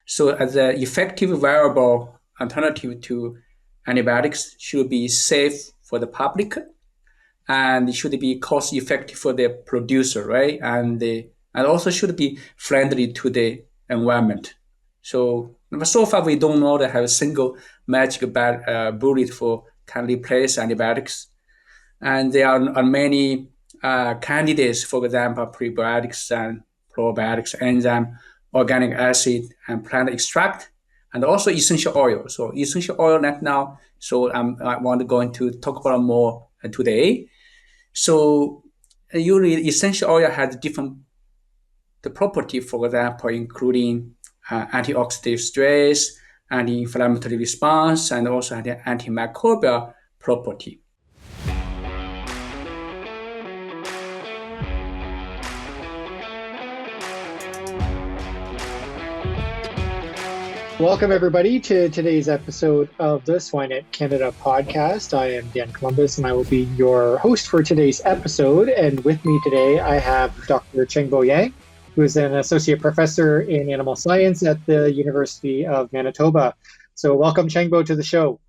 So as an effective, viable alternative to antibiotics should be safe for the public and it should be cost effective for the producer, right? And also should be friendly to the environment. So far we don't know that have a single magic bullet for can replace antibiotics, and there are many candidates, for example, prebiotics and probiotics, enzyme, organic acid, and plant extract, and also essential oil. So essential oil right now. So I want to go into talk about more today. So usually essential oil has different the property, for example, including antioxidant stress, anti-inflammatory response, and also antimicrobial property. Welcome, everybody, to today's episode of the Swine Canada podcast. I am Dan Columbus, and I will be your host for today's episode. And with me today, I have Dr. Chengbo Yang, who is an associate professor in animal science at the University of Manitoba. So welcome, Chengbo, to the show.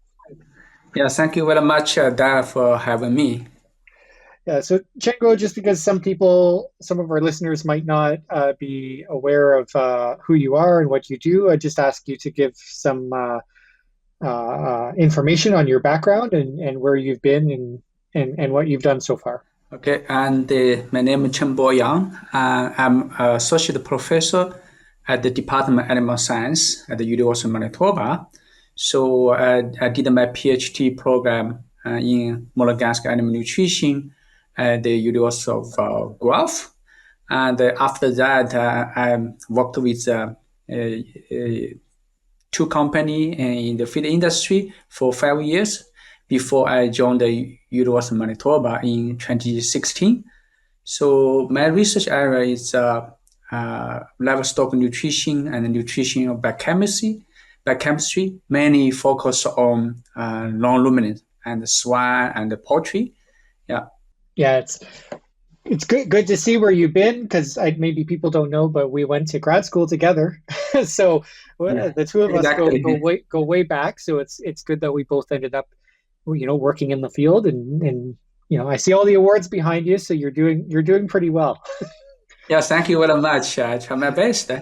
Yeah, thank you very much, Dan, for having me. Yeah, so Chengbo, just because some of our listeners might not be aware of who you are and what you do, I just ask you to give some information on your background and where you've been and what you've done so far. Okay, and my name is Chengbo Yang. I'm an associate professor at the Department of Animal Science at the University of Manitoba. So I did my PhD program in molecular animal nutrition at the University of Guelph. And after that, I worked with two companies in the feed industry for 5 years before I joined the University of Manitoba in 2016. So my research area is livestock nutrition and nutrition biochemistry, mainly focus on non-ruminant and swine and poultry. Yeah, it's good to see where you've been, because maybe people don't know, but we went to grad school together. So the two of us go way back. So it's good that we both ended up, working in the field, and I see all the awards behind you. So you're doing pretty well. Yeah, thank you very much. I try my best.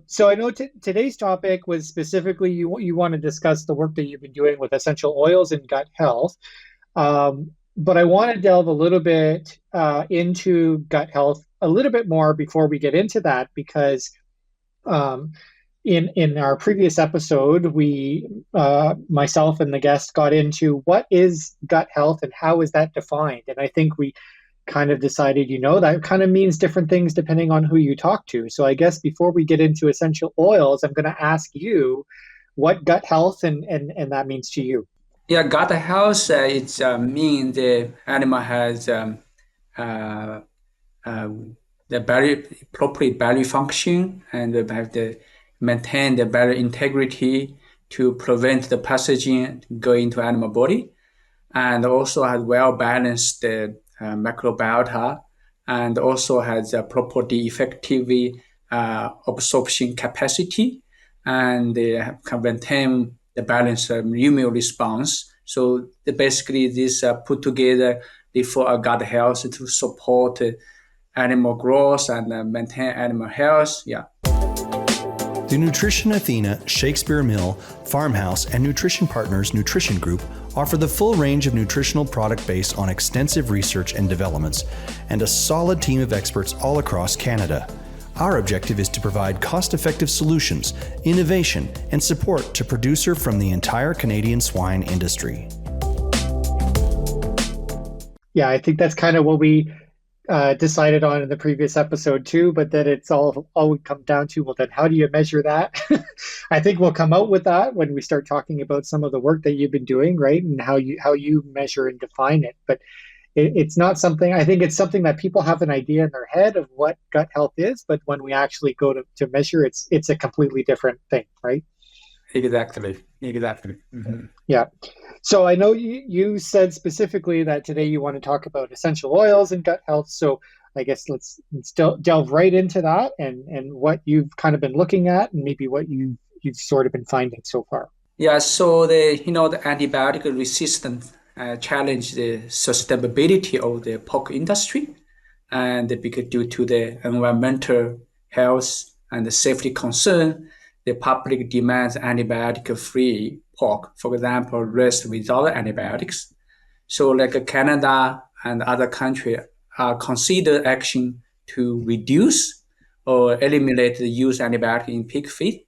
So I know today's topic was specifically you want to discuss the work that you've been doing with essential oils and gut health. But I want to delve a little bit into gut health a little bit more before we get into that, because in our previous episode, we, myself and the guest, got into what is gut health and how is that defined. And I think we kind of decided, that kind of means different things depending on who you talk to. So I guess before we get into essential oils, I'm going to ask you what gut health and that means to you. Yeah, gut health, it means the animal has the appropriate body function and have to maintain the body integrity to prevent the pathogen going into animal body, and also has well-balanced microbiota, and also has a properly effective absorption capacity, and can maintain the balance of immune response. So basically this put together for a gut health to support animal growth and maintain animal health. Yeah. The Nutrition Athena, Shakespeare Mill, Farmhouse, and Nutrition Partners Nutrition Group offer the full range of nutritional product based on extensive research and developments and a solid team of experts all across Canada. Our objective is to provide cost-effective solutions, innovation, and support to producer from the entire Canadian swine industry. Yeah, I think that's kind of what we decided on in the previous episode too, but then it's all would come down to, well, then how do you measure that? I think we'll come out with that when we start talking about some of the work that you've been doing, right? And how you measure and define it. But it's not something, I think it's something that people have an idea in their head of what gut health is, but when we actually go to measure, it's a completely different thing, right? Exactly. Mm-hmm. Yeah. So I know you said specifically that today you want to talk about essential oils and gut health. So I guess let's delve right into that and what you've kind of been looking at and maybe what you've sort of been finding so far. Yeah, so the antibiotic resistance challenge the sustainability of the pork industry, and because due to the environmental health and the safety concern, the public demands antibiotic-free pork, for example, raised without antibiotics. So like Canada and other countries are consider action to reduce or eliminate the use of antibiotic in pig feed.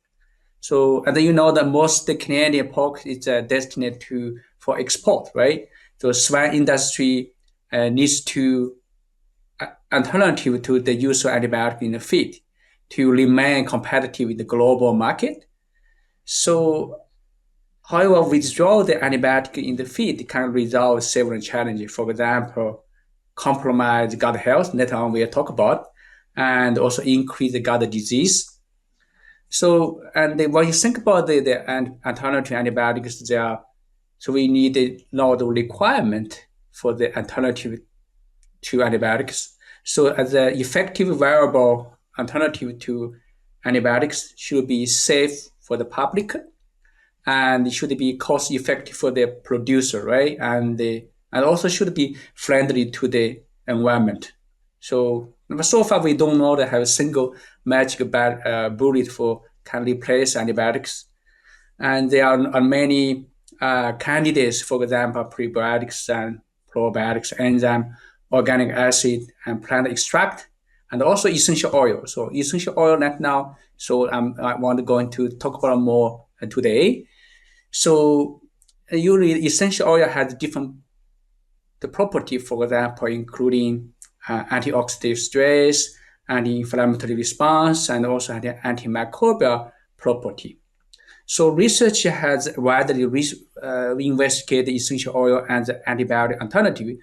So, and then that most Canadian pork is destined to for export, right? So swine industry needs to alternative to the use of antibiotic in the feed to remain competitive in the global market. So, however, withdraw the antibiotic in the feed can resolve several challenges. For example, compromise gut health, later on we'll talk about, and also increase the gut disease. So, and when you think about the alternative antibiotics, so we need to know the requirement for the alternative to antibiotics. So, as an effective, viable alternative to antibiotics should be safe for the public and it should be cost effective for the producer, right? And also should be friendly to the environment. So far we don't know that have a single magic bullet for can replace antibiotics, and there are many candidates, for example, prebiotics and probiotics, enzyme, organic acid, and plant extract, and also essential oil. So essential oil right now. So I want to go into talk about more today. So usually essential oil has different the property, for example, including antioxidant stress, anti-inflammatory response, and also antimicrobial property. So research has widely investigated essential oil as an antibiotic alternative.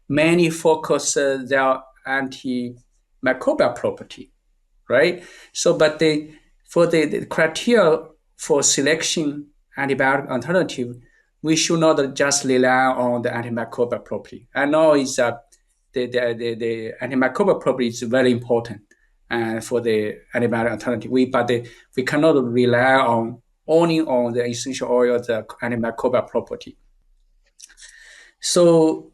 Many focus their antimicrobial property, right? So, but for the criteria for selection antibiotic alternative, we should not just rely on the antimicrobial property. I know the antimicrobial property is very important for the antibiotic alternative. We cannot rely on only on the essential oil, the antimicrobial property. So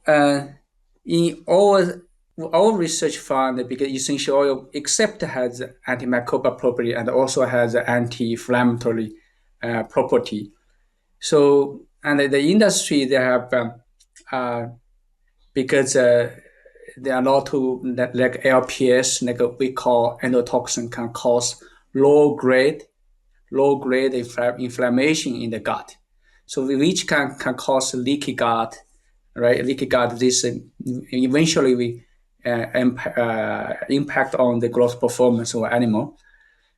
in our research found that because essential oil except has antimicrobial property and also has anti-inflammatory property. So and the industry they have because there are a lot of like LPS, like we call endotoxin, can cause low grade inflammation in the gut. So which can cause leaky gut, right? Leaky gut. This eventually we impact on the growth performance of animal.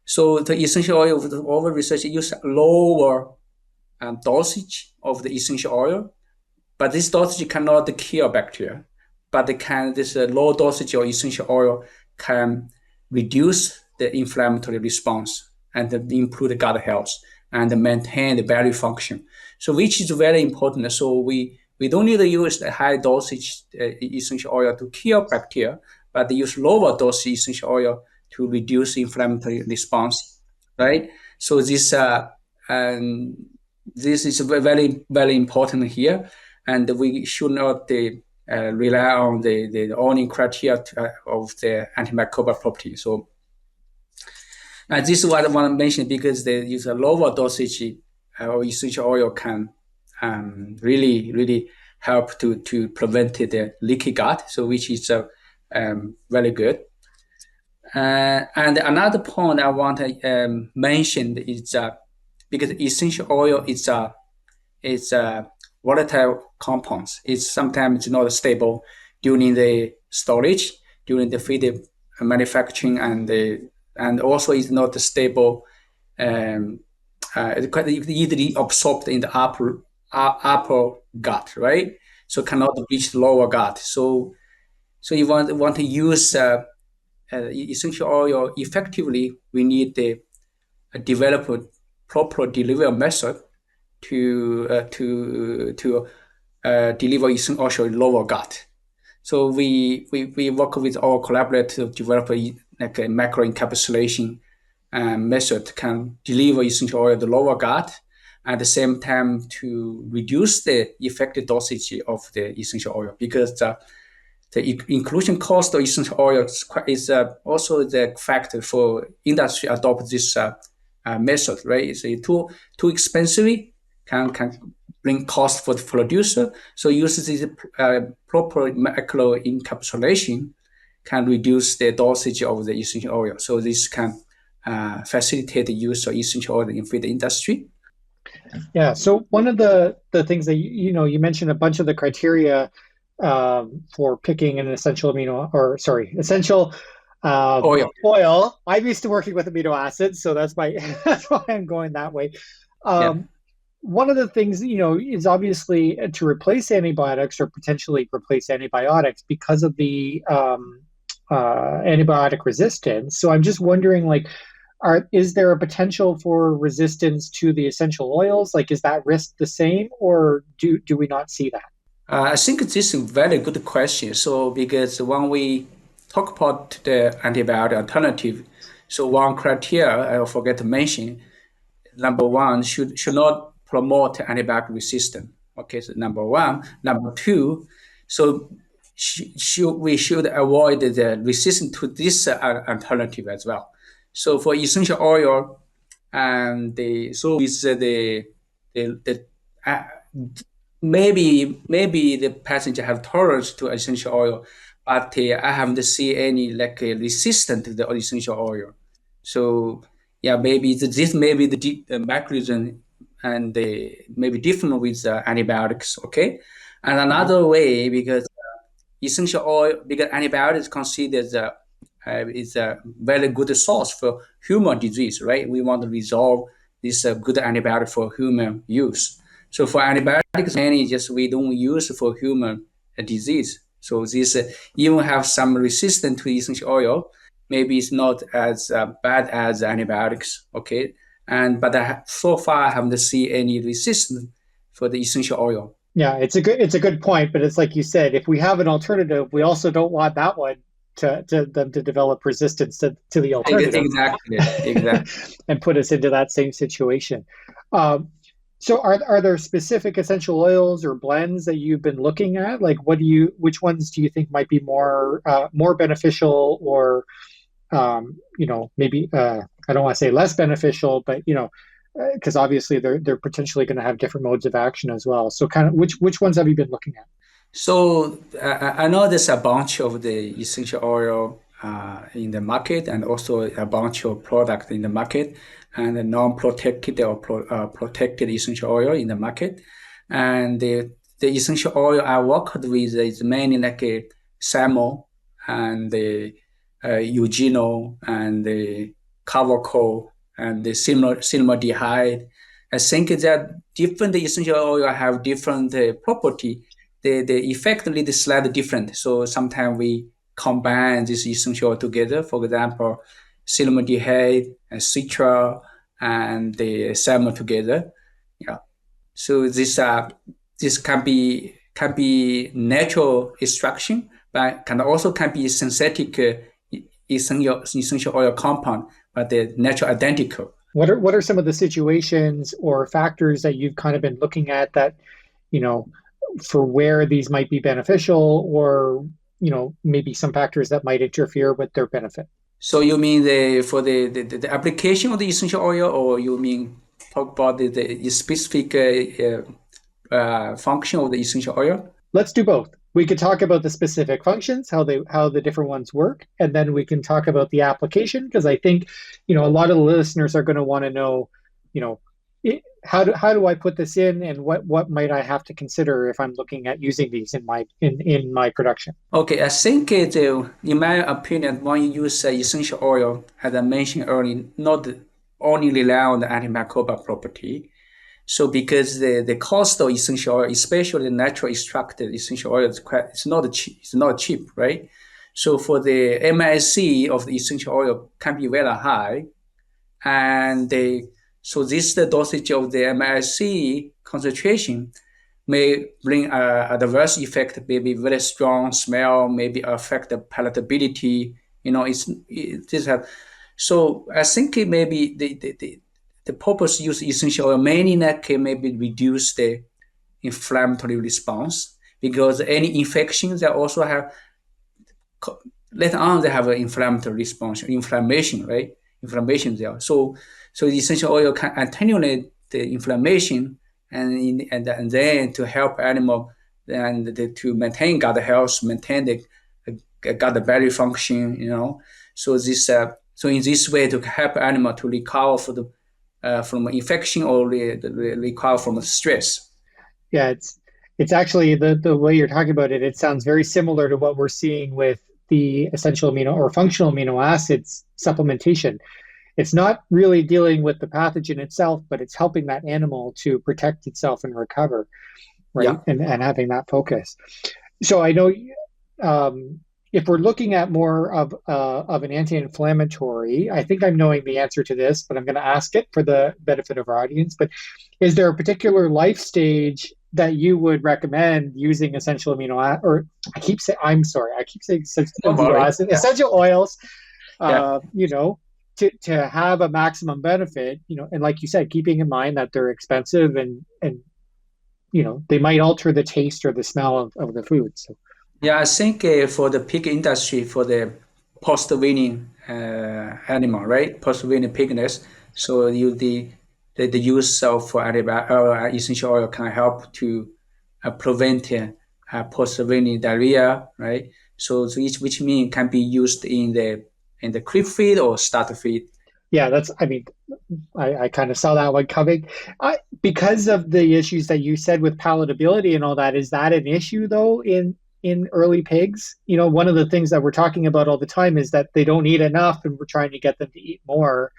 So the essential oil, our research use lower dosage of the essential oil, but this dosage cannot kill bacteria. But this low dosage of essential oil can reduce the inflammatory response and improve the gut health and maintain the barrier function. So which is very important. So we don't need to use the high dosage essential oil to kill bacteria, but they use lower dosage essential oil to reduce inflammatory response, right? So this is very, very important here, and we should not rely on the only criteria of the antimicrobial property. So this is what I want to mention because they use a lower dosage of essential oil can really, really help to prevent the leaky gut, so which is very good. And another point I want to mention is because essential oil is volatile compounds. It's sometimes not stable during the storage, during the feed manufacturing, and also is not stable. It's quite easily absorbed in the upper gut, right? So cannot reach the lower gut. So you want to use essential oil effectively. We need to develop a proper delivery method to deliver essential oil in lower gut. So we work with our collaborator to develop like a macro encapsulation method can deliver essential oil at the lower gut at the same time to reduce the effective dosage of the essential oil because the inclusion cost of essential oil is also the factor for industry adopt this method, right? It's too expensive can bring cost for the producer. So uses this proper macro encapsulation can reduce the dosage of the essential oil. So this can facilitate the use of essential oil in feed industry. Yeah. So one of the things that you mentioned a bunch of the criteria for picking an essential amino or sorry essential Oil. oil. I'm used to working with amino acids, so that's my that's why I'm going that way. Yeah. One of the things is obviously to replace antibiotics or potentially replace antibiotics because of the antibiotic resistance. So I'm just wondering, like, is there a potential for resistance to the essential oils? Like, is that risk the same, or do we not see that? I think this is a very good question. So because when we talk about the antibiotic alternative, so one criteria I forget to mention, number one should not promote antibiotic resistance. Okay, so number one. Number two, so we should avoid the resistance to this alternative as well. So for essential oil, and so with the uh, maybe the passenger have tolerance to essential oil, but I haven't seen any like resistant to the essential oil. So yeah, maybe this may be the mechanism and the maybe different with antibiotics. Okay, and Mhm. another way because essential oil because antibiotics considered is a very good source for human disease, right? We want to resolve this good antibiotic for human use. So for antibiotics, many just we don't use for human disease. So this even have some resistance to essential oil. Maybe it's not as bad as antibiotics. Okay, and but so far I haven't seen any resistance for the essential oil. Yeah, it's a good point, but it's like you said, if we have an alternative, we also don't want that one to them to develop resistance to the alternative Exactly, exactly. and put us into that same situation. Um, so are there specific essential oils or blends that you've been looking at? Like which ones do you think might be more beneficial or maybe I don't want to say less beneficial, but because obviously they're potentially going to have different modes of action as well. So kind of which ones have you been looking at? So I know there's a bunch of the essential oil in the market and also a bunch of product in the market and the non-protected or protected essential oil in the market. And the essential oil I worked with is mainly like a Samo and the Eugenol and the Cavacol and the cinnamaldehyde. I think that different essential oil have different property the effectively the slightly different. So sometimes we combine this essential oil together. For example, cinnamaldehyde and citral and the salmon together. Yeah. So this can be natural extraction, but can be synthetic essential oil compound, but they're natural identical. What are some of the situations or factors that you've kind of been looking at that, you know, for where these might be beneficial or, maybe some factors that might interfere with their benefit? So you mean for the application of the essential oil, or you mean talk about the specific function of the essential oil? Let's do both. We could talk about the specific functions, how the different ones work, and then we can talk about the application because I think, a lot of the listeners are going to want to know, you know, how do I put this in, and what might I have to consider if I'm looking at using these in my production? Okay, I think in my opinion, when you use essential oil, as I mentioned earlier, not only rely on the antimicrobial property. So because the cost of essential oil, especially the natural extracted essential oil, it's not cheap, right? So for the MSC of the essential oil can be very high, and so this the dosage of the MSC concentration may bring adverse effect, maybe very strong smell, maybe affect the palatability. This have. So I think it maybe the purpose use essential oil mainly that can maybe reduce the inflammatory response because any infections that also have later on they have an inflammatory response, inflammation, right? Inflammation there. So the essential oil can attenuate the inflammation and then to help animal and to maintain gut health, maintain the gut barrier function, so in this way to help animal to recover from infection or recover from stress. Yeah, it's actually the way you're talking about it, it sounds very similar to what we're seeing with the essential amino or functional amino acids supplementation. It's not really dealing with the pathogen itself, but it's helping that animal to protect itself and recover, right? Yeah. And having that focus. So I know if we're looking at more of an anti-inflammatory, I think I'm knowing the answer to this, but I'm going to ask it for the benefit of our audience. But is there a particular life stage that you would recommend using essential amino acid, or I keep saying essential Don't amino worry. acid, essential oils, Yeah. you know, to have a maximum benefit, and like you said, keeping in mind that they're expensive and they might alter the taste or the smell of the food. So Yeah, I think for the pig industry, for the post-weaning animal, right? Post-weaning piglets, so the use of essential oil can help to prevent post-weaning diarrhea, right? So which means can be used in the crib feed or starter feed. yeah, I mean, I kind of saw that one coming. Because of the issues that you said with palatability and all that, is that an issue though in early pigs? One of the things that we're talking about all the time is that they don't eat enough, and we're trying to get them to eat more.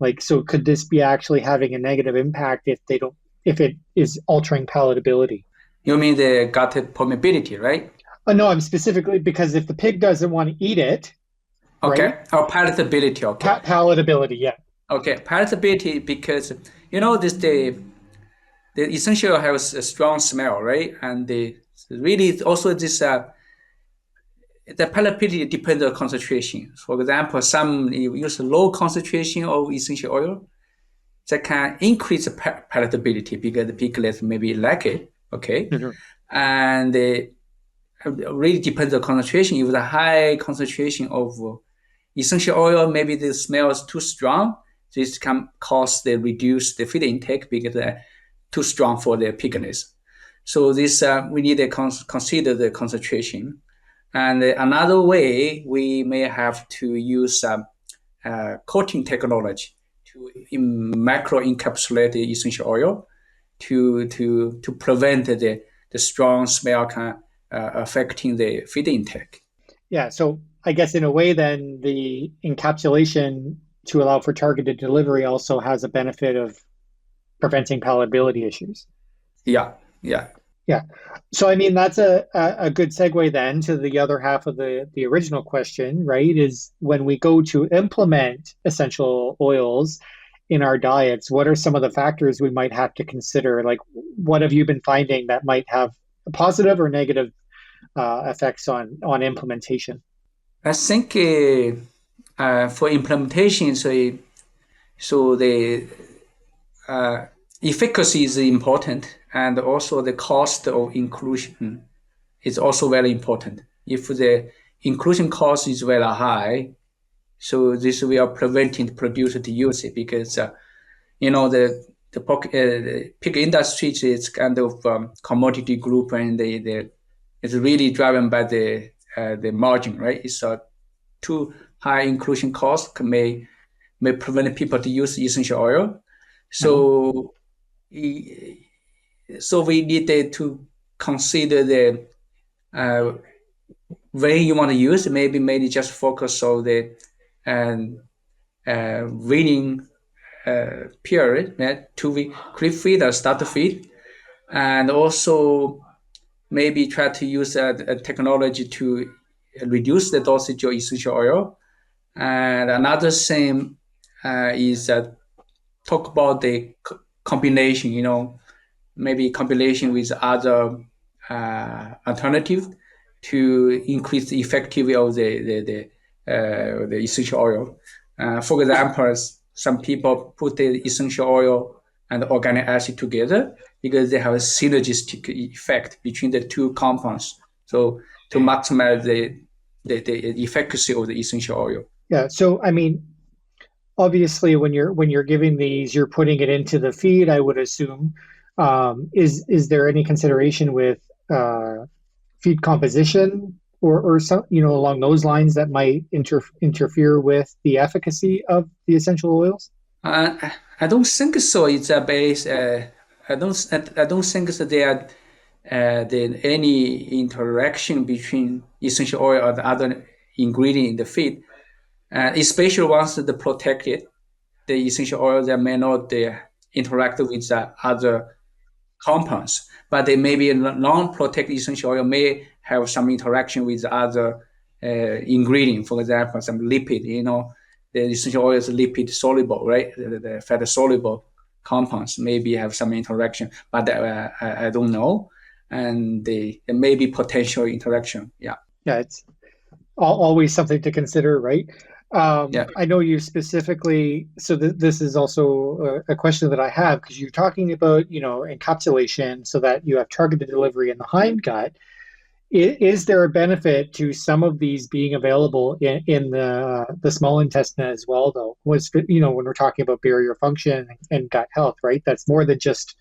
Like, so could this be actually having a negative impact if it is altering palatability? You mean the gut permeability, right? Oh, no, I'm specifically because if the pig doesn't want to eat it, right? Okay. Or palatability, okay. Palatability, yeah. Okay, palatability because this the essential oil has a strong smell, right? And really also this the palatability depends on concentration. For example, some you use low concentration of essential oil that can increase the palatability because the piglets maybe like it. Okay, Mhm. and really depends on concentration. If the high concentration of essential oil, maybe the smell is too strong. This can cause the reduce the feed intake because too strong for the piglets. So this we need to consider the concentration. And another way we may have to use coating technology to macro encapsulate the essential oil to prevent the strong smell can affecting the feed intake. Yeah, so I guess in a way, then the encapsulation to allow for targeted delivery also has a benefit of preventing palatability issues. Yeah, yeah. Yeah. So, I mean, that's a good segue then to the other half of the original question, right? Is when we go to implement essential oils in our diets, what are some of the factors we might have to consider? Like, what have you been finding that might have positive or negative effects on implementation? I think for implementation, so the uh, efficacy is important, and also the cost of inclusion is also very important. If the inclusion cost is very high, so this will prevent the producer to use it because the pig industry is kind of commodity group and it's really driven by the margin, right? It's a too high inclusion cost may prevent people to use essential oil. Mhm. So so we need to consider the uh, way you want to use. Maybe just focus on the um, weaning period, right? 2 week creep feed or starter feed, and also maybe try to use a technology to reduce the dosage of essential oil. And another thing is talk about the combination, maybe combination with other alternative to increase the effectivity of the essential oil. For example, some people put the essential oil and organic acid together because they have a synergistic effect between the two compounds. So to maximize the efficacy of the essential oil. Yeah. So, I mean, obviously, when you're giving these, you're putting it into the feed, I would assume. Is there any consideration with feed composition or some, along those lines that might interfere with the efficacy of the essential oils? I don't think so. It's a base. I don't think that there any interaction between essential oil and other ingredient in the feed, especially once the protected, the essential oil that may not interact with the other compounds, but they may be non-protected essential oil may have some interaction with other ingredient. For example, some lipid. The essential oil is lipid soluble, right? The fat soluble compounds maybe have some interaction, but I don't know, and there may be potential interaction. Yeah. Yeah, it's always something to consider, right? Yeah. I know you specifically, so this is also a question that I have because you're talking about, encapsulation so that you have targeted delivery in the hindgut. Is there a benefit to some of these being available in the small intestine as well, though? When we're talking about barrier function and gut health, right? That's more than just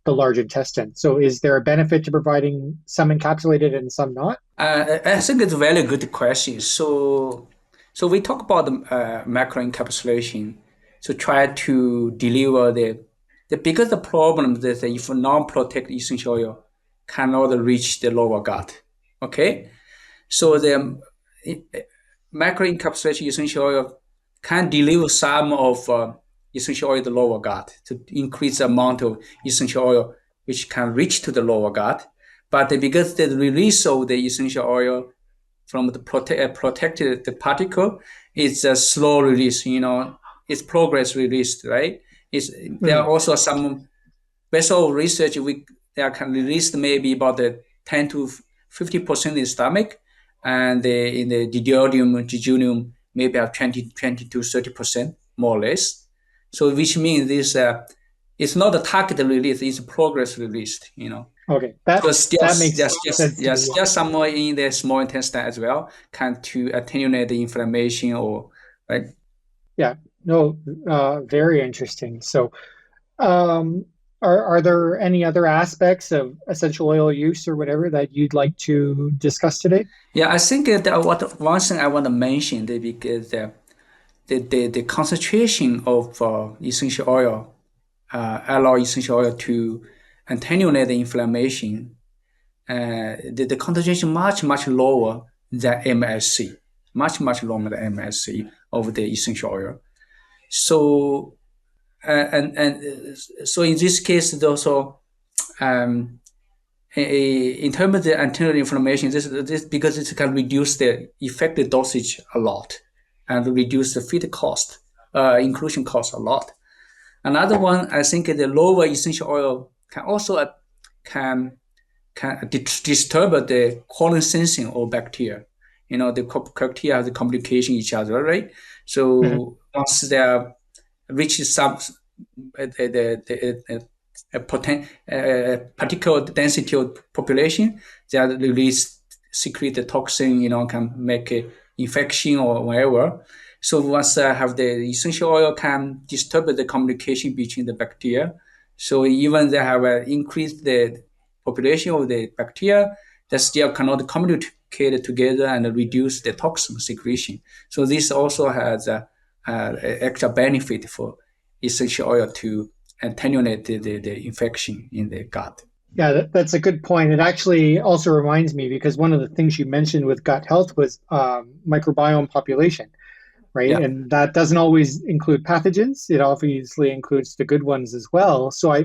the large intestine. So is there a benefit to providing some encapsulated and some not? I think it's a very good question. So we talk about the macro encapsulation. So try to deliver the biggest problem is that if non-protected essential oil cannot reach the lower gut. Okay, so the macro encapsulation essential oil can deliver some of essential oil to the lower gut to increase the amount of essential oil which can reach to the lower gut. But because the release of the essential oil from the protected the particle is a slow release, it's progress released, right? There are also some vessel research they can release maybe about the 10 to 50% in the stomach, and in the duodenum, jejunum, maybe have 20 to 30% more or less. So which means this it's not a target release, it's progress released, Okay, So that makes sense to me. just somewhere in the small intestine as well can to attenuate the inflammation or right. Yeah, no, very interesting. So, are there any other aspects of essential oil use or whatever that you'd like to discuss today? Yeah, I think that one thing I want to mention that because the concentration of essential oil allow essential oil to attenuate the inflammation. The concentration much lower than MSC, much lower than MSC of the essential oil. So and so in this case also in terms of the anterior inflammation, this because it can reduce the effective dosage a lot and reduce the feed cost, inclusion cost a lot. Another one, I think the lower essential oil can also can disturb the colon sensing of bacteria. The bacteria have the communication each other, right? Mhm. So once they are reach some particular density of population, they are release secrete the toxin, can make a infection or whatever. So once I have the essential oil can disturb the communication between the bacteria. So even they have increased the population of the bacteria, they still cannot communicate together and reduce the toxin secretion. So this also has a extra benefit for essential oil to attenuate the infection in the gut. Yeah, that's a good point. It actually also reminds me because one of the things you mentioned with gut health was microbiome population, right? Yeah. And that doesn't always include pathogens. It obviously includes the good ones as well. So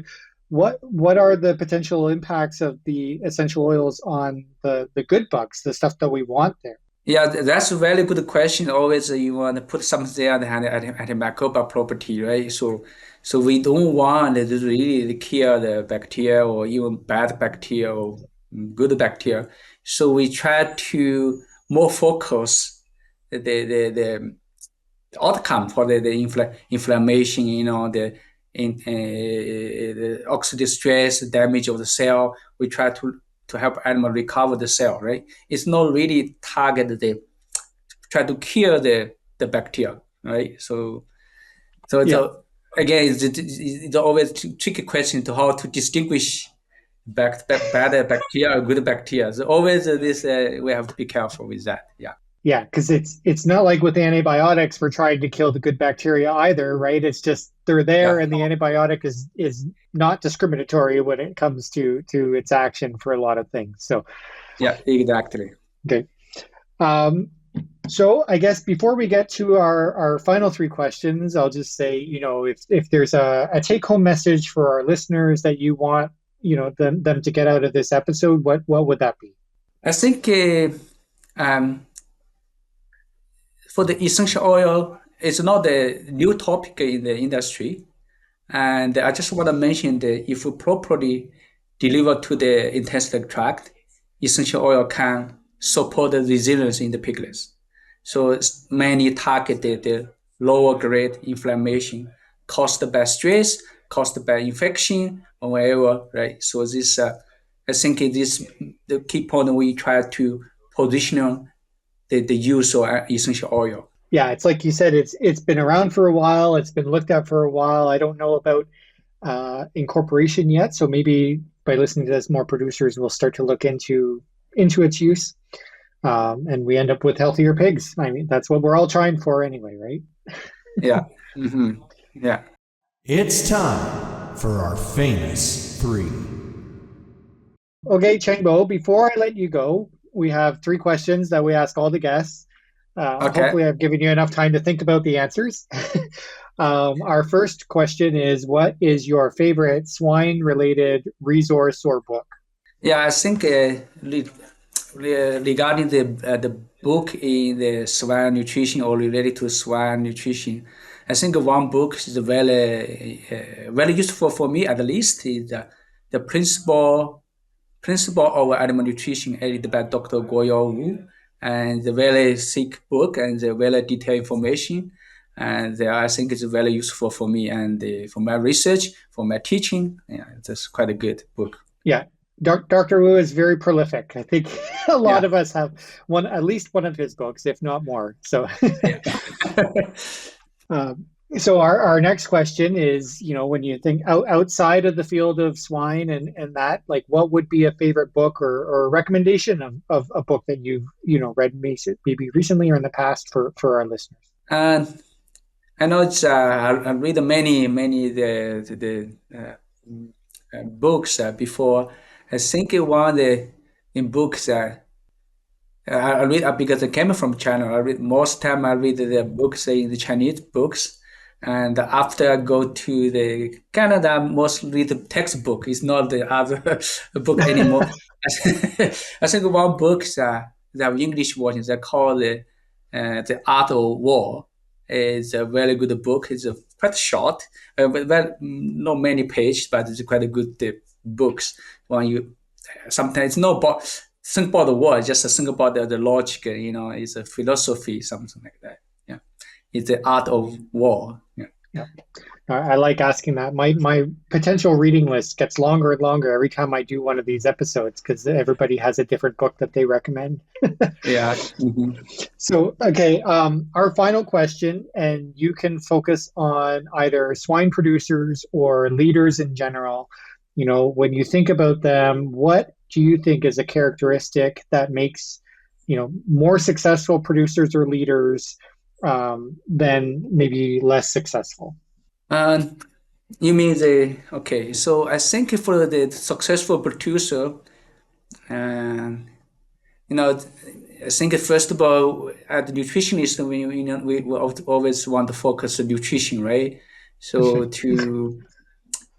what are the potential impacts of the essential oils on the good bugs, the stuff that we want there? Yeah, that's a very good question. Always you want to put something there that had a microbial property, right? So we don't want to really kill the bacteria or even bad bacteria or good bacteria. So we try to more focus the outcome for the inflammation, the oxidative stress, damage of the cell. We try to help animal recover the cell, right? It's not really target try to kill the bacteria, right? So Yeah. again, it's always a tricky question to how to distinguish bad bacteria or good bacteria. So always this we have to be careful with that. Yeah. Yeah, because it's not like with antibiotics we're trying to kill the good bacteria either, right? It's just they're there, Yeah. and the antibiotic is not discriminatory when it comes to its action for a lot of things. So, Yeah. Exactly. okay. Um, so I guess before we get to our final three questions, I'll just say, if there's a take-home message for our listeners that you want, them to get out of this episode, what would that be? I think um, for the essential oil, it's not a new topic in the industry. And I just want to mention that if we properly deliver to the intestinal tract, essential oil can support the resilience in the piglets. So it's mainly targeted the lower grade inflammation caused by stress, caused by infection, or whatever, right? So this, I think this the key point we try to position the use of essential oil. Yeah, it's like you said, it's been around for a while, it's been looked at for a while. I don't know about incorporation yet, so maybe by listening to this, more producers will start to look into its use, and we end up with healthier pigs. I mean, that's what we're all trying for anyway, right? Yeah. Mm-hmm. Yeah. It's time for our famous three. Okay, Chengbo, before I let you go, we have three questions that we ask all the guests. Okay. Hopefully, I've given you enough time to think about the answers. Our first question is, what is your favorite swine-related resource or book? Yeah, I think regarding the book in the swine nutrition or related to swine nutrition, I think one book is very useful for me at least is the principle of animal nutrition edited by Dr. Goyo Wu, and the very thick book and the very detailed information. And I think it's very useful for me and for my research, for my teaching. Yeah, it's quite a good book. Yeah, Dr. Wu is very prolific. I think a lot Yeah, of us have at least one of his books, if not more. So, yeah. um, so our next question is, when you think outside of the field of swine and that, like, what would be a favorite book or a recommendation of a book that you've, read maybe recently or in the past for our listeners? And I know it's I read many books before. I think one of the in books I read because I came from China. I read most time I read the books in the Chinese books, and after I go to the Canada, I mostly read the textbook. It's not the other book anymore. I think one book they have English versions. They call the Art of War. It's a very good book. It's quite short, but not many pages, but it's quite a good books. When you sometimes it's not about think about the word, just think about the logic. It's a philosophy, something like that. Yeah, it's the art of war. Yeah. Yeah. I like asking that. My potential reading list gets longer and longer every time I do one of these episodes because everybody has a different book that they recommend. Yeah. Mm-hmm. So, okay, our final question, and you can focus on either swine producers or leaders in general. When you think about them, what do you think is a characteristic that makes, more successful producers or leaders than maybe less successful? And you mean the okay? So I think for the successful producer, and I think first of all, at the nutritionist, we always want to focus on nutrition, right? So to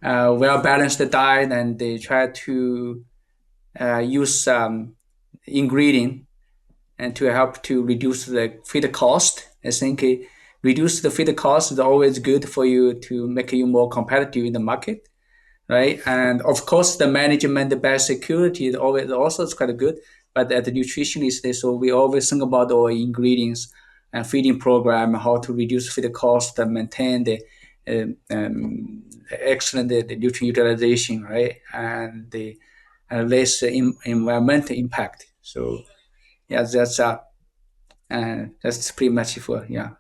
well balanced diet, and they try to use ingredient and to help to reduce the feed cost. I think reduce the feed cost is always good for you to make you more competitive in the market, right? And of course, the management, the biosecurity is always also is quite good. But as a nutritionist, so we always think about our ingredients and feeding program, how to reduce feed cost and maintain the excellent the nutrient utilization, right? And the less environmental impact. So yeah, that's pretty much for yeah.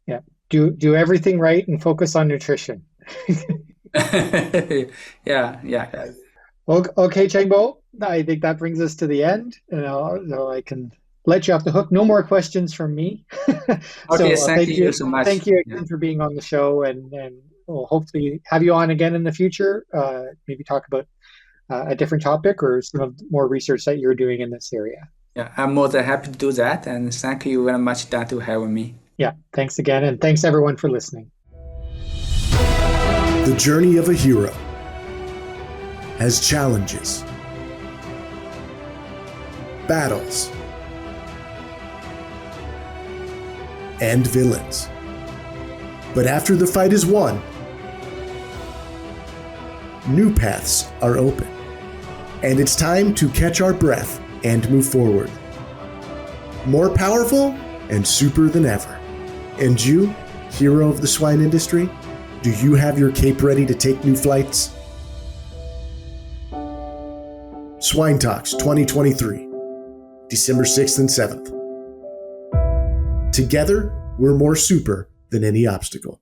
Yeah. Do everything right and focus on nutrition. Yeah. Okay, Chengbo, I think that brings us to the end. So I can let you off the hook. No more questions from me. Okay, So thank you so much. thank you Yeah. again for being on the show, and we'll hopefully have you on again in the future. Maybe talk about a different topic or some of more research that you're doing in this area. Yeah, I'm more than happy to do that, and thank you very much, Dan, to having me. Yeah, thanks again, and thanks everyone for listening. The journey of a hero has challenges, battles, and villains. But after the fight is won, new paths are open. And it's time to catch our breath and move forward. More powerful and super than ever. And you, hero of the swine industry, do you have your cape ready to take new flights? Swine Talks 2023, December 6th and 7th. Together, we're more super than any obstacle.